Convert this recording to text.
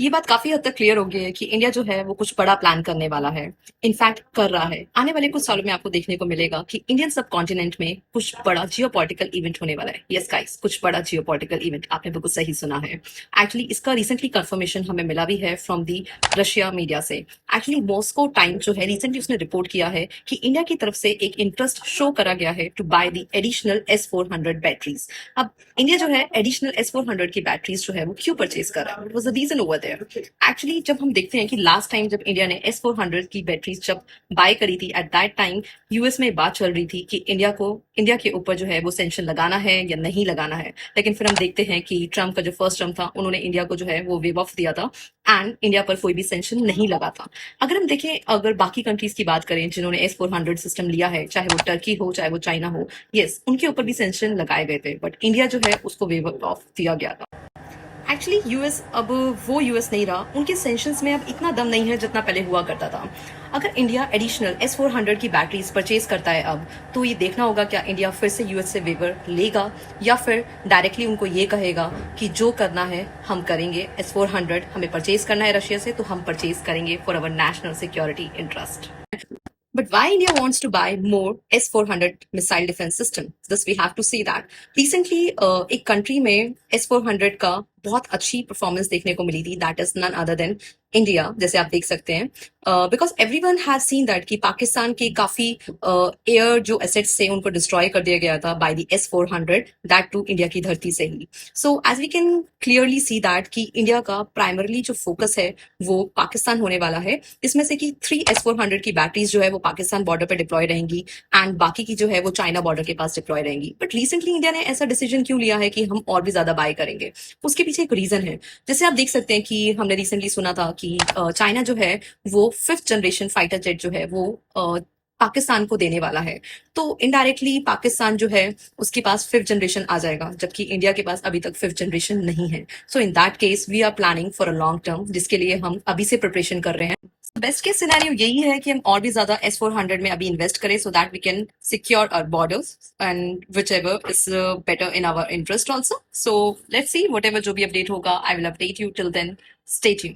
ये बात काफी हद तक क्लियर हो गई है कि इंडिया जो है वो कुछ बड़ा प्लान करने वाला है। इनफैक्ट कर रहा है। आने वाले कुछ सालों में आपको देखने को मिलेगा कि इंडियन सब कॉन्टिनेंट में कुछ बड़ा जियोपॉलिटिकल इवेंट होने वाला है। यस गाइस, कुछ बड़ा जियोपॉलिटिकल इवेंट, आपने बिल्कुल सही सुना है। एक्चुअली इसका रिसेंटली कंफर्मेशन हमें मिला भी है फ्रॉम दी रशिया मीडिया से। एक्चुअली मॉस्को टाइम जो है रिसेंटली उसने रिपोर्ट किया है कि इंडिया की तरफ से एक इंटरेस्ट शो करा गया है to buy the additional S-400 batteries. अब इंडिया जो है एडिशनल S-400 की बैटरीज जो है वो क्यों परचेज कर रहा है? Was the reason over there. Actually जब हम देखते हैं कि लास्ट टाइम जब इंडिया ने S-400 की बैटरीज जब बाय करी थी, एट दैट टाइम यूएस में बात चल रही थी कि इंडिया के ऊपर जो है वो सेंक्शन लगाना है या नहीं लगाना है। लेकिन फिर हम देखते हैं कि ट्रम्प का जो फर्स्ट टर्म था उन्होंने इंडिया को जो है वो वेव ऑफ दिया था एंड इंडिया पर कोई भी सेंक्शन नहीं लगा था। अगर हम देखें, अगर बाकी कंट्रीज की बात करें जिन्होंने S-400 सिस्टम लिया है, चाहे वो टर्की हो चाहे वो चाइना हो, यस उनके ऊपर भी सेंक्शन लगाए गए थे, बट इंडिया जो है उसको वेव ऑफ दिया गया था। एक्चुअली यूएस अब वो यूएस नहीं रहा, उनके सेंक्शंस में अब इतना दम नहीं है जितना पहले हुआ करता था। अगर इंडिया एडिशनल S-400 की बैटरीज परचेज करता है अब, तो ये देखना होगा क्या इंडिया फिर से यूएस से वेवर लेगा या फिर डायरेक्टली उनको ये कहेगा कि जो करना है हम करेंगे, S-400 हमें परचेज करना है रशिया से तो हम परचेज करेंगे for our national security interest. But why India wants to buy more S-400 missile defense system? This we have to see that. Recently, एक country में S-400 का बहुत अच्छी परफॉर्मेंस देखने को मिली थी, that is none other than India, जैसे आप देख सकते हैं। Because everyone has seen that कि पाकिस्तान के काफी एयर जो एसेट्स थे उनको डिस्ट्रॉय कर दिया गया था by the S-400, that to India की धरती से ही। So as we can clearly see that कि इंडिया का प्राइमरली जो फोकस है वो पाकिस्तान होने वाला है। इसमें से कि 3 S-400 की बैटरीज जो है वो पाकिस्तान बॉर्डर पे डिप्लॉय रहेंगी एंड बाकी की जो है वो चाइना बॉर्डर के पास डिप्लॉय रहेंगी। बट रिसेंटली इंडिया ने ऐसा डिसीजन क्यों लिया है कि हम और भी ज्यादा बाय करेंगे? उसके पीछे एक रीजन है। जैसे आप देख सकते हैं कि हमने रिसेंटली सुना था कि चाइना जो है वो 5th जनरेशन फाइटर जेट जो है वो पाकिस्तान को देने वाला है। तो इनडायरेक्टली पाकिस्तान जो है उसके पास 5th जनरेशन आ जाएगा, जबकि इंडिया के पास अभी तक 5th जनरेशन नहीं है। So in that case we are planning for a long term, जिसके लिए हम अभी से प्रिपरेशन कर रहे हैं। बेस्ट केस सिनेरियो यही है कि हम और भी ज्यादा S-400 में अभी इन्वेस्ट करें so that we can secure our borders and whichever is better in our interest also. So let's see, whatever जो भी अपडेट होगा I will update you. Till then stay tuned.